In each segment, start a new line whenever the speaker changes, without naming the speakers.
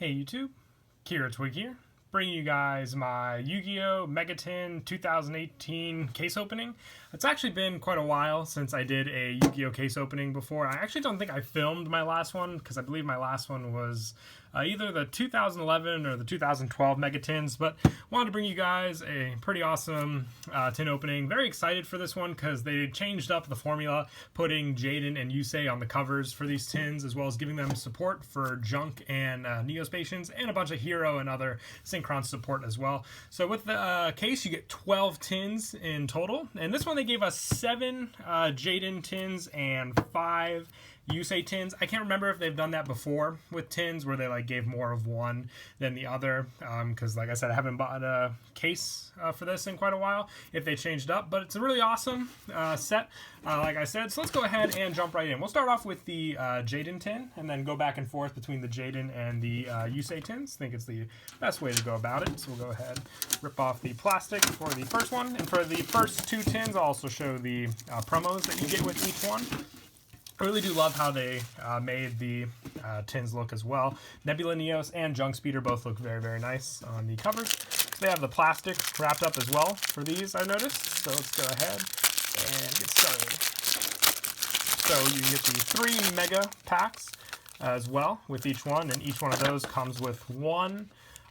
Hey YouTube, Kira Twig here, bringing you guys my Yu-Gi-Oh! Mega Tin 2018 case opening. It's actually been quite a while since I did a Yu-Gi-Oh! Case opening before. I actually don't think I filmed my last one, because I believe my last one was either the 2011 or the 2012 Mega Tins, but wanted to bring you guys a pretty awesome tin opening. Very excited for this one because they changed up the formula, putting Jaden and Yusei on the covers for these tins, as well as giving them support for Junk and Neospacians, and a bunch of Hero and other Synchron support as well. So with the case, you get 12 tins in total, and this one they gave us 7 Jaden tins and 5 Yusei tins. I can't remember if they've done that before with tins where they like gave more of one than the other, because like I said, I haven't bought a case for this in quite a while if they changed up, but it's a really awesome set, like I said. So let's go ahead and jump right in. We'll start off with the Jaden tin and then go back and forth between the Jaden and the Yusei tins. I think it's the best way to go about it. So we'll go ahead, rip off the plastic for the first one, and for the first 2 tins I'll also show the promos that you get with each one. I really do love how they made the tins look as well. Nebula Neos and Junk Speeder both look very, very nice on the covers. They have the plastic wrapped up as well for these, I've noticed. So let's go ahead and get started. So you get the 3 mega packs as well with each one, and each one of those comes with 1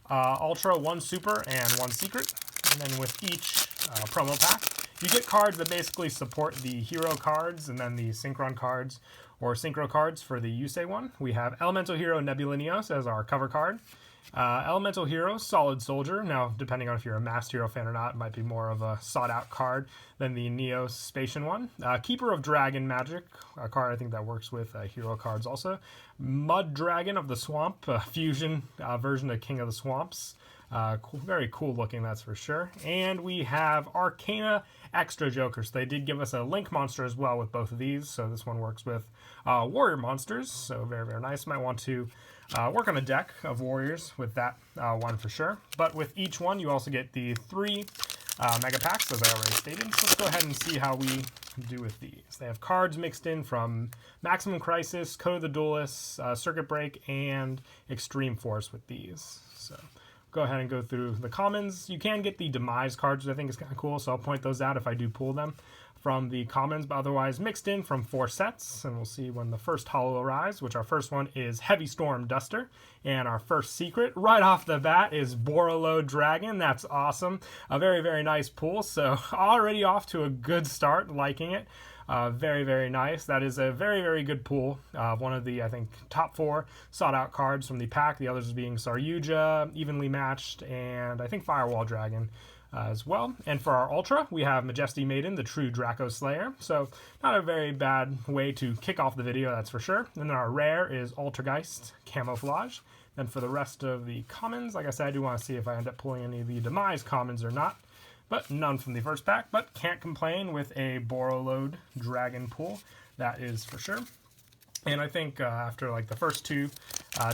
Ultra, 1 Super, and 1 Secret. And then with each promo pack, you get cards that basically support the hero cards and then the synchron cards or synchro cards for the Yusei one. We have Elemental Hero Nebula Neos as our cover card. Elemental Hero Solid Soldier. Now, depending on if you're a Masked Hero fan or not, it might be more of a sought-out card than the Neospacian one. Keeper of Dragon Magic, a card I think that works with hero cards also. Mud Dragon of the Swamp, a fusion version of King of the Swamps. Very cool looking, that's for sure. And we have Arcana Extra Jokers. They did give us a Link monster as well with both of these, so this one works with warrior monsters, so very, very nice. Might want to work on a deck of warriors with that one for sure. But with each one, you also get the 3 mega packs, as I already stated. So let's go ahead and see how we do with these. They have cards mixed in from Maximum Crisis, Code of the Duelists, Circuit Break, and Extreme Force with these. So go ahead and go through the commons. You can get the Demise cards, which I think is kind of cool, so I'll point those out if I do pull them from the commons, but otherwise mixed in from 4 sets, and we'll see when the first holo arrives, which our first one is Heavy Storm Duster, and our first secret right off the bat is Borolo Dragon. That's awesome. A very, very nice pull, so already off to a good start, liking it. Very, very nice. That is a very, very good pull. One of the, I think, top 4 sought-out cards from the pack. The others being Saryuja, Evenly Matched, and I think Firewall Dragon as well. And for our Ultra, we have Majesty Maiden, the true Draco Slayer. So not a very bad way to kick off the video, that's for sure. And then our Rare is ALTERGEIST Camouflage. Then for the rest of the commons, like I said, I do want to see if I end up pulling any of the Demise commons or not. But none from the first pack, but can't complain with a Borolo Dragon pull, that is for sure. And I think after like the first 2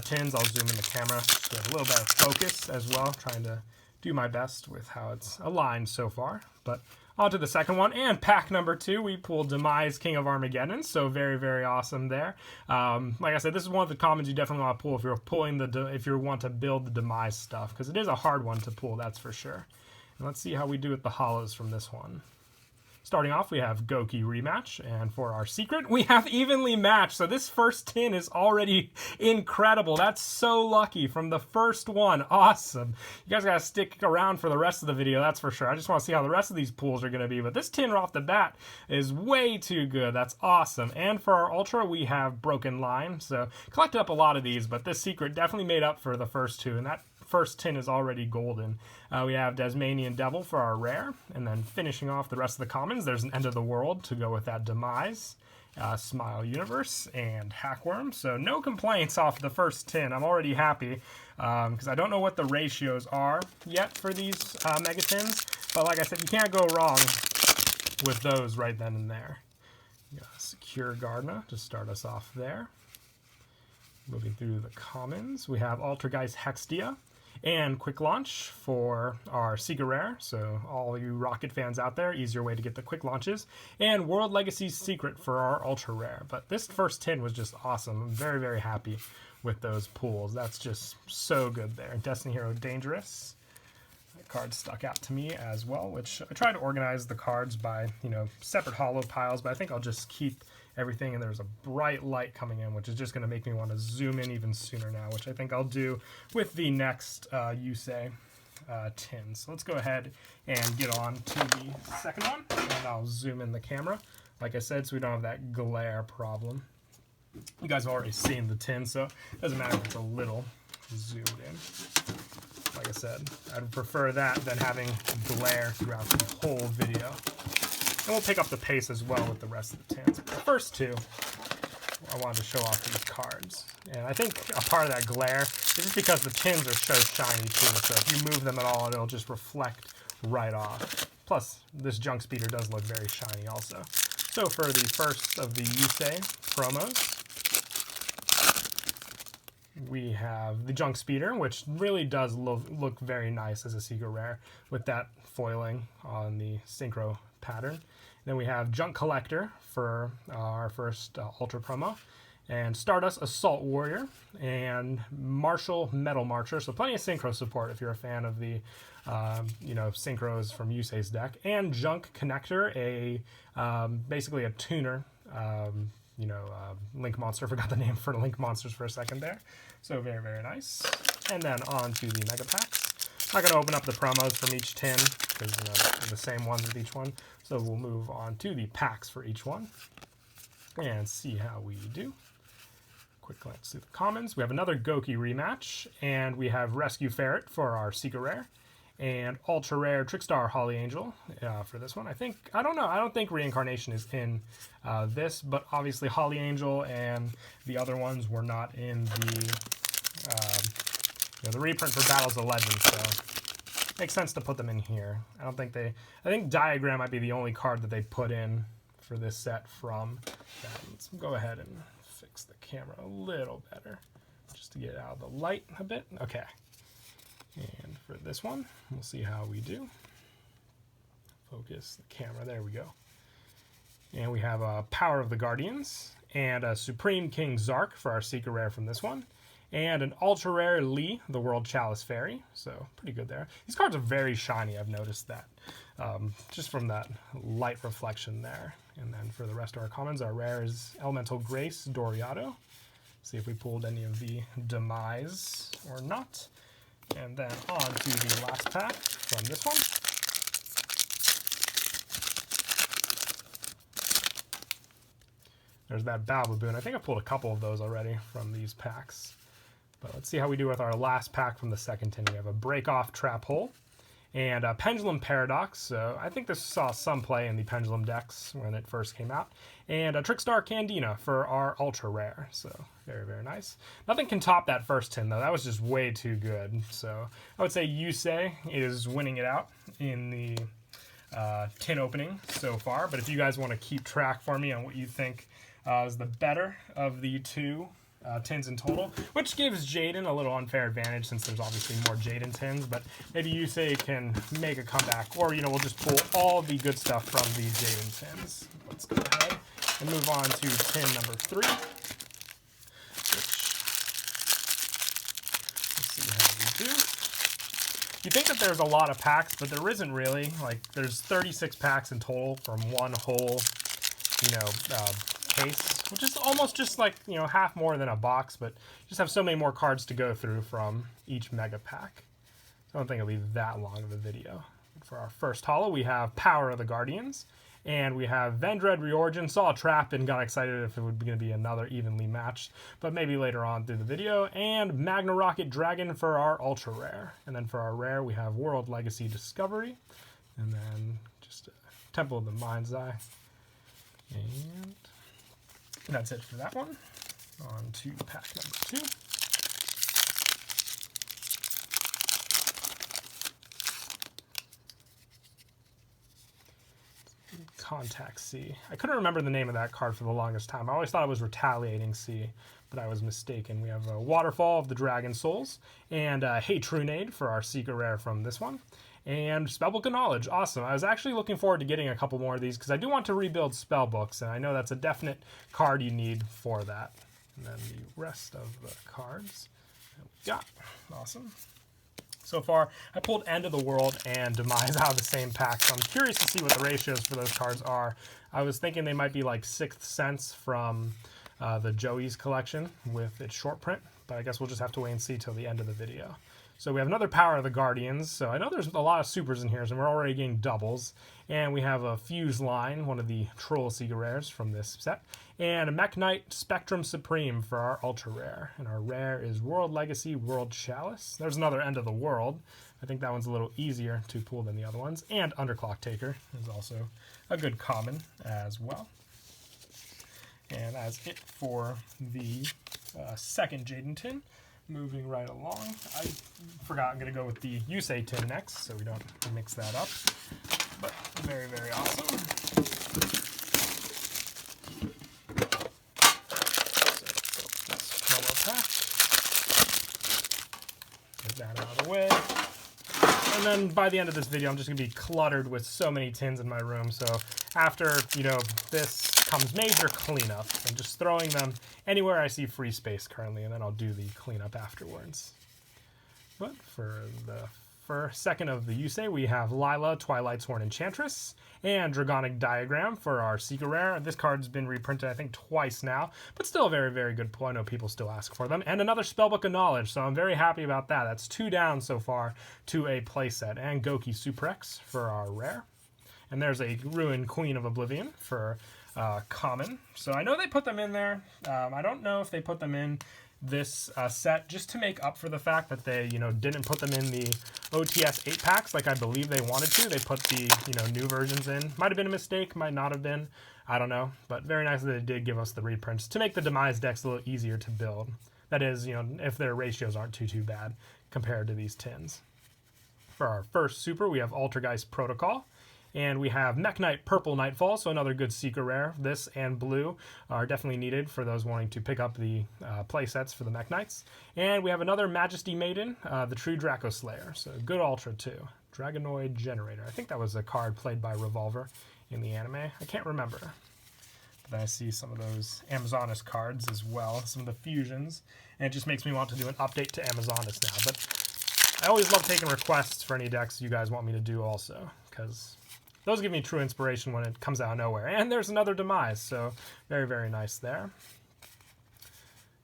tins, I'll zoom in the camera to get a little better focus as well, trying to do my best with how it's aligned so far. But on to the second one, and pack number 2, we pulled Demise King of Armageddon, so very, very awesome there. Like I said, this is one of the commons you definitely want to pull if you're pulling if you want to build the Demise stuff, because it is a hard one to pull, that's for sure. And let's see how we do with the holos from this one. Starting off, we have Goki Rematch, and for our secret, we have Evenly Matched. So this first tin is already incredible. That's so lucky from the first one. Awesome. You guys gotta stick around for the rest of the video, that's for sure. I just want to see how the rest of these pulls are gonna be, but this tin right off the bat is way too good. That's awesome. And for our Ultra, we have Broken Line. So collected up a lot of these, but this secret definitely made up for the first 2, and that first tin is already golden. We have Desmanian Devil for our Rare, and then finishing off the rest of the commons, there's an End of the World to go with that Demise, Smile Universe, and Hackworm. So no complaints off the first tin. I'm already happy, because I don't know what the ratios are yet for these mega tins, but like I said, you can't go wrong with those right then and there. Secure Gardna to start us off there. Moving through the commons, we have Altergeist HEXSTIA and Quick Launch for our Secret Rare, so all you Rocket fans out there, easier way to get the quick launches, and World Legacy Secret for our Ultra Rare. But this first tin was just awesome. I'm very, very happy with those pools. That's just so good there. Destiny Hero Dangerous. That card stuck out to me as well, which I tried to organize the cards by, you know, separate hollow piles, but I think I'll just keep everything, and there's a bright light coming in, which is just going to make me want to zoom in even sooner now, which I think I'll do with the next Yusei tin. So let's go ahead and get on to the second one, and I'll zoom in the camera, like I said, so we don't have that glare problem. You guys have already seen the tin, so it doesn't matter if it's a little zoomed in. Like I said, I'd prefer that than having glare throughout the whole video. And we'll pick up the pace as well with the rest of the tins. But the first two, I wanted to show off these cards. And I think a part of that glare is just because the tins are so shiny too. So if you move them at all, it'll just reflect right off. Plus, this junk speeder does look very shiny also. So for the first of the Yusei promos, we have the Junk Speeder, which really does look very nice as a secret rare with that foiling on the synchro pattern. And then we have Junk Collector for our first Ultra promo, and Stardust Assault Warrior, and Marshall Metal Marcher. So plenty of synchro support if you're a fan of the you know, synchros from Yusei's deck, and Junk Connector, basically a tuner. You know, Link Monster. Forgot the name for Link Monsters for a second there. So very, very nice. And then on to the Mega Packs. I'm not going to open up the promos from each tin, because, you know, they're the same ones with each one. So we'll move on to the packs for each one and see how we do. Quick glance through the commons. We have another Goki rematch, and we have Rescue Ferret for our Secret Rare, and Ultra Rare Trickstar Holly Angel for this one. I don't know. I don't think Reincarnation is in this, but obviously Holly Angel and the other ones were not in the you know, the reprint for Battles of Legends, so makes sense to put them in here. I think Diagram might be the only card that they put in for this set from that. Let's go ahead and fix the camera a little better just to get out of the light a bit. Okay. And for this one, we'll see how we do. Focus the camera. There we go. And we have a Power of the Guardians, and a Supreme King Zark for our secret rare from this one, and an ultra rare Lee, the World Chalice Fairy. So pretty good there. These cards are very shiny. I've noticed that just from that light reflection there. And then for the rest of our commons, our rare is Elemental Grace Doriado. See if we pulled any of the Demise or not. And then on to the last pack from this one. There's that Baboon. I think I pulled a couple of those already from these packs. But let's see how we do with our last pack from the second tin. We have a Break Off Trap Hole and a Pendulum Paradox. So I think this saw some play in the Pendulum decks when it first came out. And a Trickstar Candina for our Ultra Rare. So very, very nice. Nothing can top that first tin, though. That was just way too good. So I would say Yusei is winning it out in the tin opening so far. But if you guys want to keep track for me on what you think is the better of the two tins in total, which gives Jaden a little unfair advantage since there's obviously more Jaden tins, but maybe Yusei can make a comeback, or, you know, we'll just pull all the good stuff from the Jaden tins. Let's go ahead and move on to tin number 3. Let's see how we do. You think that there's a lot of packs, but there isn't really. Like, there's 36 packs in total from one whole, you know, case, which is almost just like, you know, half more than a box, but you just have so many more cards to go through from each mega pack. So I don't think it'll be that long of a video. For our first holo, we have Power of the Guardians, and we have Vendread Reorigin. Saw a trap and got excited if it would be going to be another evenly matched, but maybe later on through the video. And Magna Rocket Dragon for our ultra rare. And then for our rare, we have World Legacy Discovery, and then just Temple of the Mind's Eye. And that's it for that one. On to pack number 2. Contact C. I couldn't remember the name of that card for the longest time. I always thought it was Retaliating C, but I was mistaken. We have a Waterfall of the Dragon Souls, and Hatrunaid for our secret rare from this one. And Spellbook of Knowledge. Awesome. I was actually looking forward to getting a couple more of these because I do want to rebuild spellbooks, and I know that's a definite card you need for that. And then the rest of the cards that we got. Awesome. So far, I pulled End of the World and Demise out of the same pack, so I'm curious to see what the ratios for those cards are. I was thinking they might be like Sixth Sense from the Joey's collection with its short print, but I guess we'll just have to wait and see till the end of the video. So we have another Power of the Guardians. So I know there's a lot of supers in here, so we're already getting doubles. And we have a Fuse Line, one of the Troll Secret Rares from this set. And a Mech Knight Spectrum Supreme for our Ultra Rare. And our Rare is World Legacy World Chalice. There's another End of the World. I think that one's a little easier to pull than the other ones. And Underclock Taker is also a good common as well. And as it for the second Jaden tin. Moving right along, I forgot I'm going to go with the Yusei tin next, so we don't mix that up. But very, very awesome. So let's promo pack. Get that out of the way. And then by the end of this video, I'm just going to be cluttered with so many tins in my room. So after, this comes major cleanup. I'm just throwing them anywhere I see free space currently, and then I'll do the cleanup afterwards. But for the second of the Yusei, we have Lila, Twilight's Horn Enchantress, and Dragonic Diagram for our Secret Rare. This card's been reprinted, I think, twice now, but still a very, very good pull. I know people still ask for them. And another Spellbook of Knowledge, so I'm very happy about that. That's 2 down so far to a playset. And Goki Suprex for our Rare. And there's a Ruined Queen of Oblivion for common. So I know they put them in there. I don't know if they put them in this set just to make up for the fact that they, didn't put them in the OTS 8-packs like I believe they wanted to. They put the, new versions in. Might have been a mistake, might not have been. I don't know. But very nice that they did give us the reprints to make the Demise decks a little easier to build. That is, if their ratios aren't too bad compared to these tins. For our first super, we have Altergeist Protocol. And we have Mech Knight Purple Nightfall, so another good Secret Rare. This and blue are definitely needed for those wanting to pick up the playsets for the Mech Knights. And we have another Majesty Maiden, the True Draco Slayer, so good Ultra too. Dragonoid Generator. I think that was a card played by Revolver in the anime. I can't remember. But then I see some of those Amazonas cards as well, some of the fusions. And it just makes me want to do an update to Amazonas now. But I always love taking requests for any decks you guys want me to do also, because those give me true inspiration when it comes out of nowhere. And there's another Demise, so very, very nice there.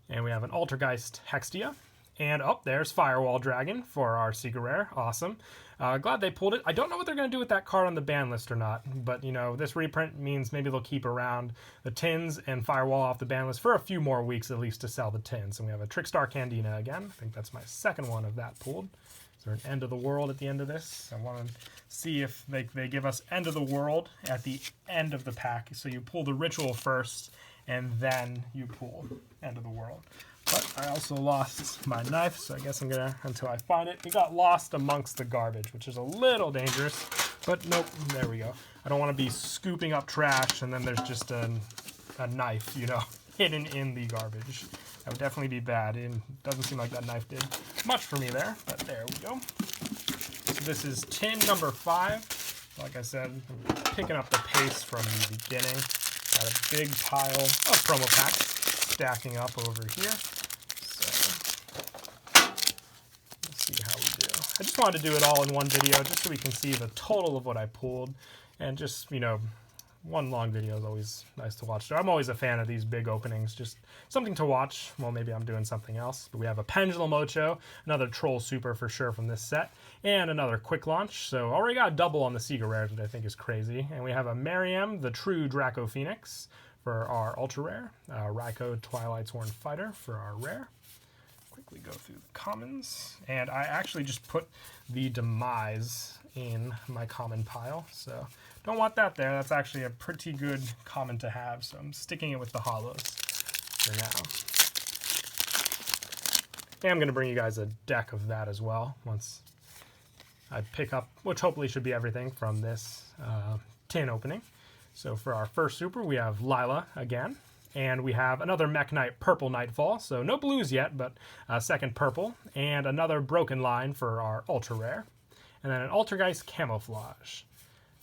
And we have an Altergeist HEXSTIA. And there's Firewall Dragon for our Secret Rare. Awesome. Glad they pulled it. I don't know what they're going to do with that card on the ban list or not. But, this reprint means maybe they'll keep around the tins and Firewall off the ban list for a few more weeks at least to sell the tins. And we have a Trickstar Candina again. I think that's my second one of that pulled. Is there an End of the World at the end of this? I want to see if they give us End of the World at the end of the pack. So you pull the Ritual first, and then you pull End of the World. But I also lost my knife, so I guess I'm going to, until I find it. It got lost amongst the garbage, which is a little dangerous. But nope, there we go. I don't want to be scooping up trash, and then there's just a knife, hidden in the garbage. That would definitely be bad. It doesn't seem like that knife did much for me there, but there we go. So this is tin number 5. Like I said, I'm picking up the pace from the beginning. Got a big pile of promo packs stacking up over here. So let's see how we do. I just wanted to do it all in one video just so we can see the total of what I pulled. And just, one long video is always nice to watch. So I'm always a fan of these big openings. Just something to watch. Well, maybe I'm doing something else. But we have a Pendulum Ocho, another Troll Super for sure from this set, and another Quick Launch. So already got a double on the Secret Rares, which I think is crazy. And we have a Mariam, the True Draco Phoenix for our Ultra Rare. Raiko, Twilight's Horn Fighter for our Rare. Quickly go through the commons. And I actually just put the Demise in my common pile. So don't want that there. That's actually a pretty good common to have, so I'm sticking it with the hollows for now. And I'm going to bring you guys a deck of that as well once I pick up, which hopefully should be everything from this tin opening. So for our first super, we have Lila again, and we have another Mech Knight Purple Nightfall, so no blues yet, but second purple, and another Broken Line for our Ultra Rare, and then an Altergeist Camouflage.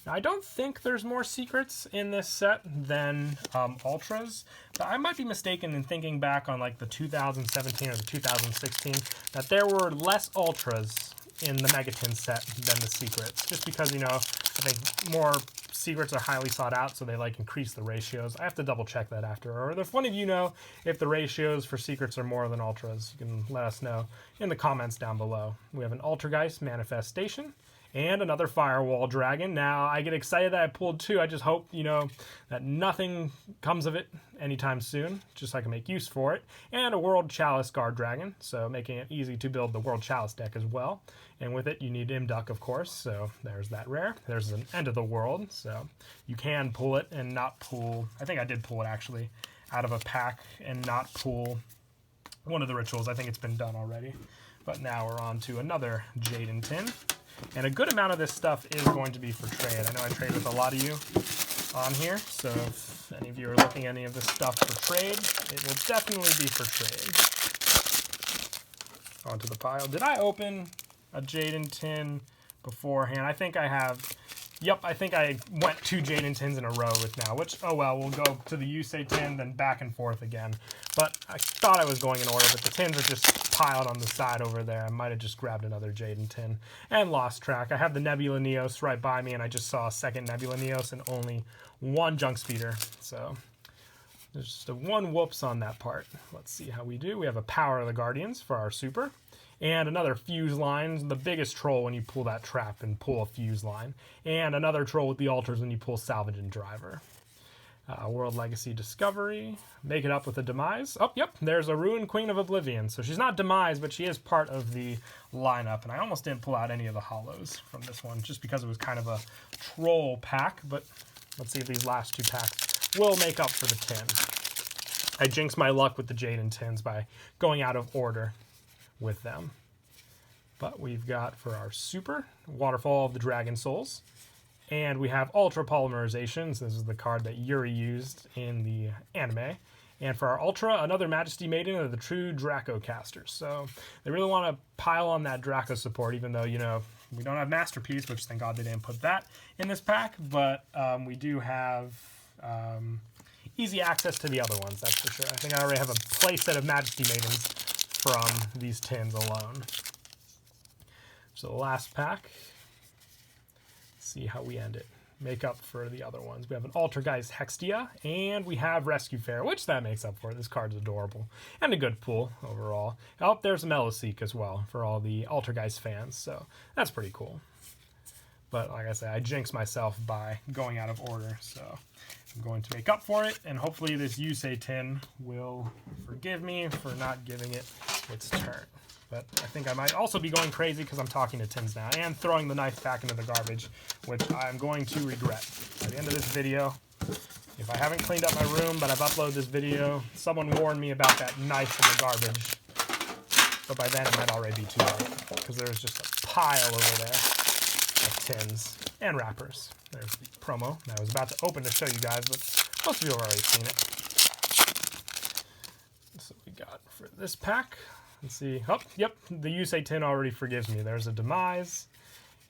Now, I don't think there's more secrets in this set than Ultras, but I might be mistaken in thinking back on like the 2017 or the 2016 that there were less Ultras in the Megatin set than the secrets, just because, you know, I think more secrets are highly sought out, so they like increase the ratios. I have to double check that after. Or if one of you know if the ratios for secrets are more than Ultras, you can let us know in the comments down below. We have an Altergeist Manifestation and another Firewall Dragon. Now, I get excited that I pulled two. I just hope, you know, that nothing comes of it anytime soon, just so I can make use for it. And a World Chalice Guard Dragon, so making it easy to build the World Chalice deck as well. And with it, you need Imduck, of course, so there's that rare. There's an End of the World, so you can pull it and not pull... I think I did pull it, actually, out of a pack and not pull one of the rituals. I think it's been done already. But now we're on to another Jaden tin. And a good amount of this stuff is going to be for trade. I know I trade with a lot of you on here, so if any of you are looking at any of this stuff for trade, it will definitely be for trade. Onto the pile. Did I open a Jaden tin beforehand? I think I have. Yep, I think I went 2 Jaden tins in a row with now, which, oh well, we'll go to the Yusei tin, then back and forth again. But I thought I was going in order, but the tins are just piled on the side over there. I might have just grabbed another Jaden tin and lost track. I have the Nebula Neos right by me, and I just saw a second Nebula Neos and only one Junk Speeder. So there's just a one whoops on that part. Let's see how we do. We have a Power of the Guardians for our super. And another fuse line, the biggest troll when you pull that trap and pull a fuse line. And another troll with the altars when you pull salvage and driver. World Legacy Discovery. Make it up with a demise. Oh, yep, there's a Ruined Queen of Oblivion. So she's not demise, but she is part of the lineup. And I almost didn't pull out any of the hollows from this one, just because it was kind of a troll pack. But let's see if these last 2 packs will make up for the tin. I jinxed my luck with the Jaden tins by going out of order with them. But we've got for our super, Waterfall of the Dragon Souls. And we have Ultra Polymerizations. This is the card that Yuri used in the anime. And for our Ultra, another Majesty Maiden of the true Draco casters. So they really want to pile on that Draco support, even though, you know, we don't have Masterpiece, which thank God they didn't put that in this pack. But we do have easy access to the other ones, that's for sure. I think I already have a playset of Majesty Maidens from these tins alone. So the last pack, let's see how we end it. Make up for the other ones. We have an Altergeist HEXSTIA, and we have Rescue Fair, which that makes up for it. This card's adorable, and a good pull overall. Oh, there's a Meloseek as well for all the Altergeist fans, so that's pretty cool. But like I said, I jinxed myself by going out of order, so I'm going to make up for it, and hopefully this Yusei tin will forgive me for not giving it its turn. But I think I might also be going crazy because I'm talking to tins now and throwing the knife back into the garbage, which I'm going to regret. By the end of this video, if I haven't cleaned up my room, but I've uploaded this video, someone warned me about that knife in the garbage. But by then it might already be too late because there's just a pile over there of tins and wrappers. There's the promo that I was about to open to show you guys, but most of you have already seen it. So we got for this pack. Let's see. Oh, yep, the Yusei tin already forgives me. There's a Demise.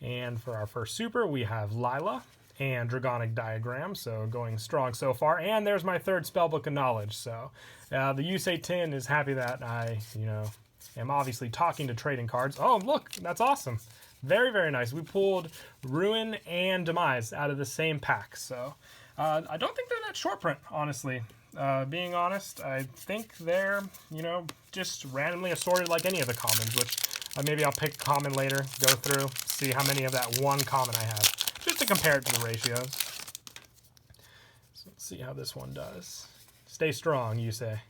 And for our first super, we have Lila and Dragonic Diagram, so going strong so far. And there's my third Spellbook of Knowledge. So the Yusei tin is happy that I, you know, am obviously talking to trading cards. Oh, look, that's awesome. Very, very nice. We pulled Ruin and Demise out of the same pack. So I don't think they're that short print, honestly. Being honest, I think they're, you know, just randomly assorted like any of the commons, which maybe I'll pick common later, go through, see how many of that one common I have, just to compare it to the ratios. So let's see how this one does. Stay strong, you say.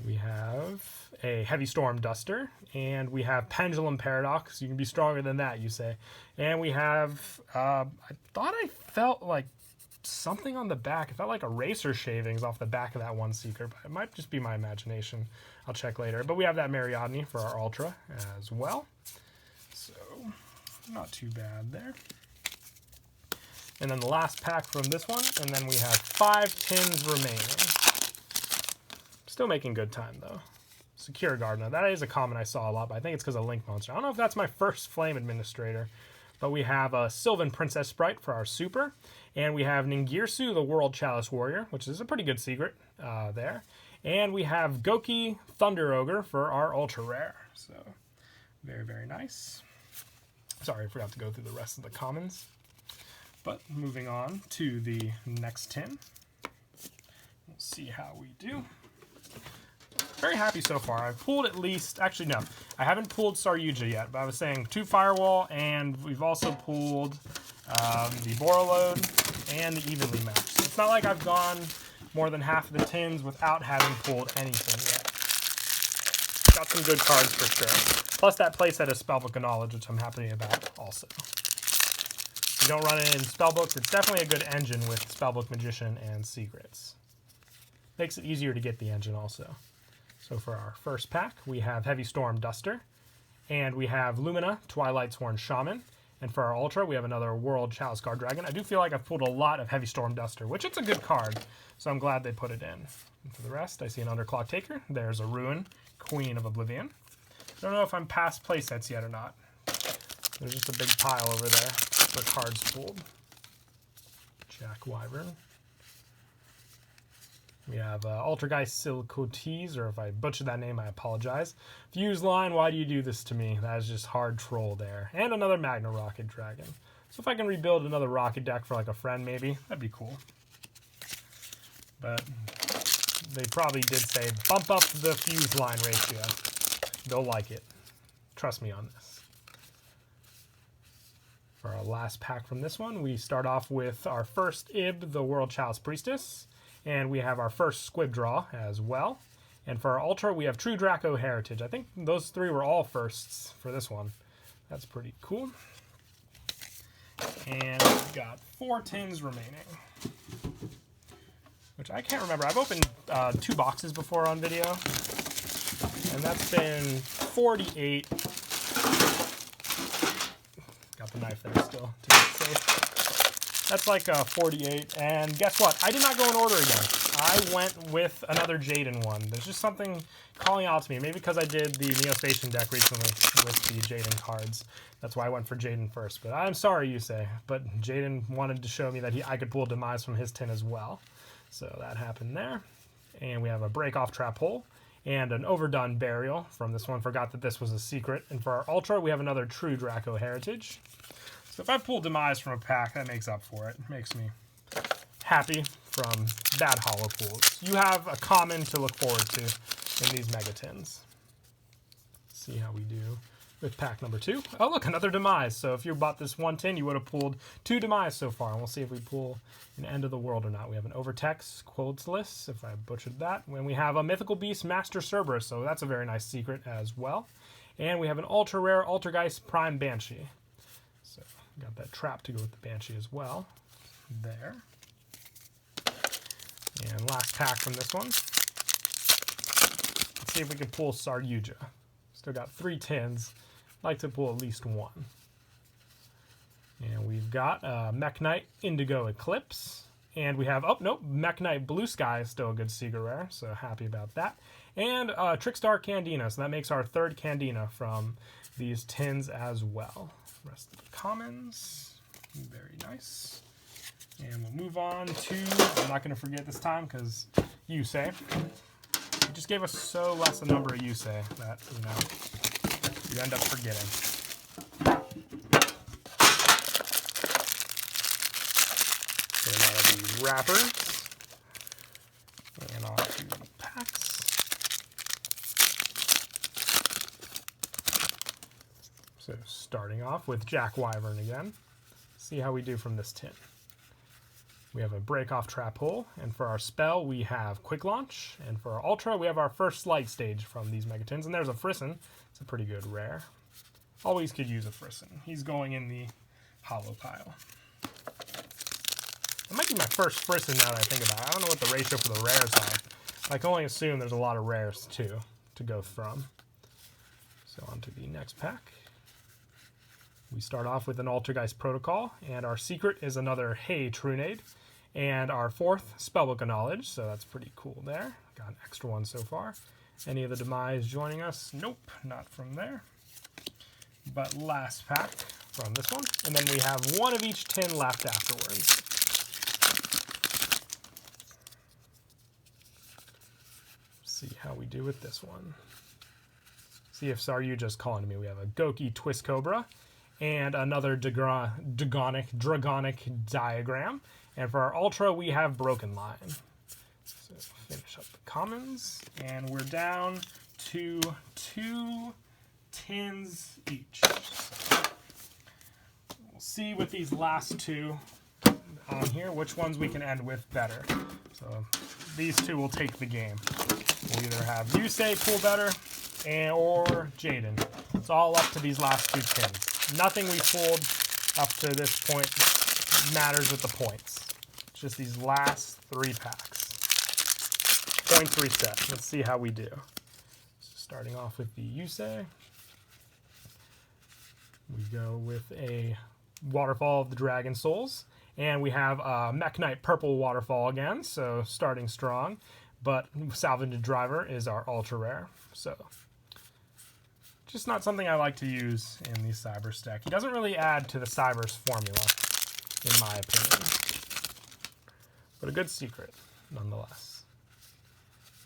We have a Heavy Storm Duster, and we have Pendulum Paradox. You can be stronger than that, you say. And we have, I thought I felt like something on the back. It felt like eraser shavings off the back of that one Seeker, but it might just be my imagination. I'll check later. But we have that Mariadne for our Ultra as well. So, not too bad there. And then the last pack from this one, and then we have 5 tins remaining. Still making good time, though. Secure Gardener. That is a common I saw a lot, but I think it's because of Link Monster. I don't know if that's my first Flame Administrator, But we have a Sylvan Princess Sprite for our super. And we have Ningirsu, the World Chalice Warrior, which is a pretty good secret there. And we have Goki Thunder Ogre for our ultra rare. So, very, very nice. Sorry, I forgot to go through the rest of the commons. But moving on to the next tin. We'll see how we do. Very happy so far. I've pulled at least, actually no, I haven't pulled Saryuja yet, but I was saying 2 Firewall, and we've also pulled the Borreload and the Evenly Matched. So it's not like I've gone more than half of the tins without having pulled anything yet. Got some good cards for sure. Plus that playset is Spellbook of Knowledge, which I'm happy about also. If you don't run it in Spellbooks, it's definitely a good engine with Spellbook Magician and Secrets. Makes it easier to get the engine also. So for our first pack, we have Heavy Storm Duster, and we have Lumina, Twilight's Horn Shaman, and for our Ultra, we have another World Chalice Guard Dragon. I do feel like I've pulled a lot of Heavy Storm Duster, which it's a good card, so I'm glad they put it in. And for the rest, I see an Underclock Taker. There's a Ruin, Queen of Oblivion. I don't know if I'm past playsets yet or not. There's just a big pile over there for cards pulled. Jack Wyvern. We have Altergeist Silicotes, or if I butchered that name, I apologize. Fuse Line, why do you do this to me? That is just hard troll there. And another Magna Rocket Dragon. So if I can rebuild another Rocket deck for like a friend, maybe, that'd be cool. But they probably did say, bump up the Fuse Line ratio. They'll like it. Trust me on this. For our last pack from this one, we start off with our first Ib, the World Chalice Priestess. And we have our first Squib Draw as well. And for our Ultra, we have True Draco Heritage. I think those 3 were all firsts for this one. That's pretty cool. And we've got 4 tins remaining, which I can't remember. I've opened 2 boxes before on video, and that's been 48. Got the knife there still to be safe. That's like 48, and guess what? I did not go in order again. I went with another Jaden one. There's just something calling out to me. Maybe because I did the Neostation deck recently with the Jaden cards. That's why I went for Jaden first. But I'm sorry, Yusei. But Jaden wanted to show me that I could pull Demise from his tin as well. So that happened there. And we have a Break Off Trap Hole and an Overdone Burial from this one. Forgot that this was a secret. And for our Ultra, we have another True Draco Heritage. So if I pull Demise from a pack, that makes up for it. Makes me happy from bad hollow pulls. You have a common to look forward to in these Mega Tins. See how we do with pack number 2. Oh, look, another Demise. So if you bought this 1 tin, you would have pulled 2 Demise so far. And we'll see if we pull an End of the World or not. We have an Overtex Quodless, if I butchered that. And we have a Mythical Beast Master Cerberus, so that's a very nice secret as well. And we have an ultra rare Altergeist Prime Banshee. So got that trap to go with the Banshee as well. There. And last pack from this one. Let's see if we can pull Saryuja. Still got 3 tins. Like to pull at least 1. And we've got Mech Knight Indigo Eclipse. And we have, oh, nope, Mech Knight Blue Sky is still a good secret rare, so happy about that. And Trickstar Candina, so that makes our 3rd Candina from these tins as well. Rest of the commons, very nice. And we'll move on to, I'm not going to forget this time because Yusei. You just gave us so less a number of Yusei that, you know, you end up forgetting. Get out of the wrappers and onto the packs. So starting off with Jack Wyvern again. See how we do from this tin. We have a Break Off Trap Hole, and for our spell we have Quick Launch, and for our Ultra we have our first Light Stage from these Megatins, and there's a Frisson. It's a pretty good rare. Always could use a Frisson. He's going in the hollow pile. It might be my first Frisson now that I think about it. I don't know what the ratio for the rares are. I can only assume there's a lot of rares too to go from. So on to the next pack. We start off with an Altergeist Protocol, and our secret is another Hey Trunade, and our 4th Spellbook of Knowledge, so that's pretty cool there. Got an extra one so far. Any of the Demise joining us? Nope, not from there. But last pack, from this one. And then we have one of each tin left afterwards. See how we do with this one. See if Saryuja's calling to me. We have a Goki Twist Cobra and another Dragonic Diagram. And for our Ultra, we have Broken Line. So finish up the commons, and we're down to 2 tins each. We'll see with these last 2 on here which ones we can end with better. So these 2 will take the game. We'll either have Yusei pull better or Jaden. It's all up to these last 2 tins. Nothing we pulled up to this point matters with the points. It's just these last 3 packs. Points reset. Let's see how we do. So starting off with the Yusei. We go with a Waterfall of the Dragon Souls. And we have a Mech Knight Purple Waterfall again, so starting strong. But Salvaged Driver is our ultra rare. So just not something I like to use in the Cybers deck. He doesn't really add to the Cybers formula, in my opinion. But a good secret, nonetheless.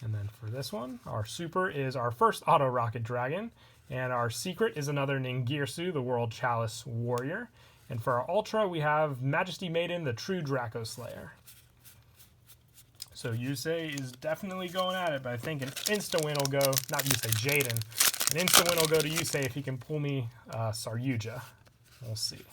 And then for this one, our super is our first Auto Rocket Dragon. And our secret is another Ningirsu, the World Chalice Warrior. And for our ultra, we have Majesty Maiden, the True Draco Slayer. So Yusei is definitely going at it, but I think an insta-win will go, not Yusei, Jaden. An insta-win will go to Yusei if he can pull me Saryuja. We'll see.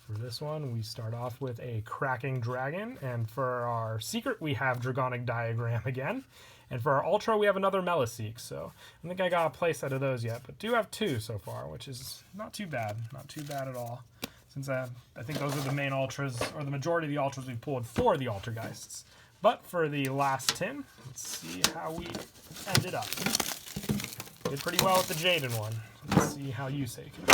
For this one, we start off with a Cracking Dragon, and for our secret, we have Dragonic Diagram again. And for our ultra, we have another Meliseek, so I don't think I got a play set of those yet, but do have 2 so far, which is not too bad. Not too bad at all. Since I think those are the main ultras, or the majority of the ultras we pulled for the Altergeists. But for the last tin, let's see how we ended up. Did pretty well with the Jaden one. Let's see how Yusei can do.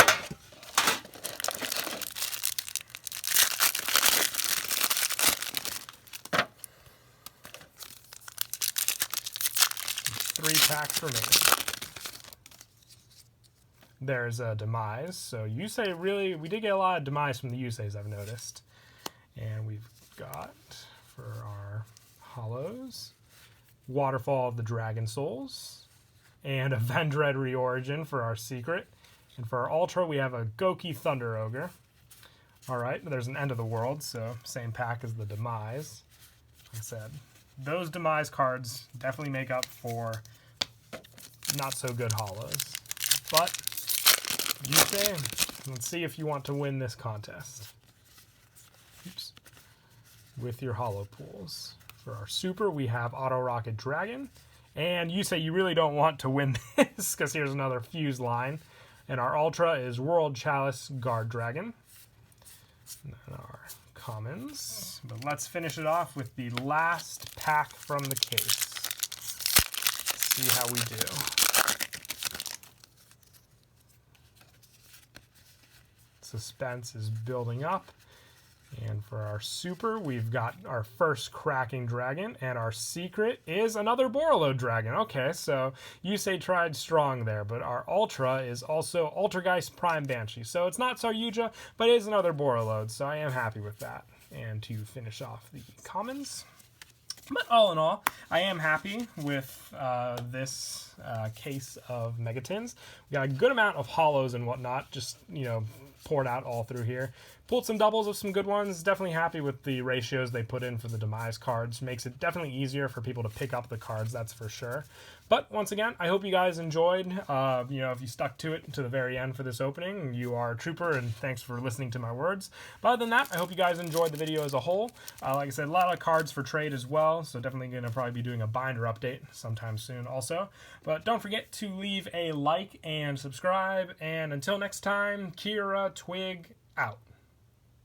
3 packs remaining. There's a Demise. So Yusei really, we did get a lot of Demise from the Yuseis, I've noticed. And we've got, for our Hollows, Waterfall of the Dragon Souls, and a Vendread Reorigin for our secret. And for our Ultra, we have a Goki Thunder Ogre. Alright, there's an End of the World, so same pack as the Demise. Like I said, those Demise cards definitely make up for not so good Hollows. But, Yusei, let's see if you want to win this contest. Oops. With your Hollow pools. For our Super, we have Auto Rocket Dragon. And Yusei, you really don't want to win this, because here's another Fuse line. And our Ultra is World Chalice Guard Dragon. And then our commons. But let's finish it off with the last pack from the case. Let's see how we do. Suspense is building up. And for our super, we've got our first Cracking Dragon, and our secret is another Borreload Dragon. Okay, so Yusei tried strong there, but our Ultra is also Altergeist Prime Banshee. So it's not Saryuja, but it is another Borreload, so I am happy with that. And to finish off the commons. But all in all, I am happy with this case of Megatins. We got a good amount of hollows and whatnot, just, you know, poured out all through here. Pulled some doubles of some good ones. Definitely happy with the ratios they put in for the Demise cards. Makes it definitely easier for people to pick up the cards, that's for sure. But once again, I hope you guys enjoyed. You know, if you stuck to it to the very end for this opening, you are a trooper, and thanks for listening to my words. But other than that, I hope you guys enjoyed the video as a whole. Like I said, a lot of cards for trade as well, so definitely going to probably be doing a binder update sometime soon also. But don't forget to leave a like and subscribe, and until next time, Kira Twig out.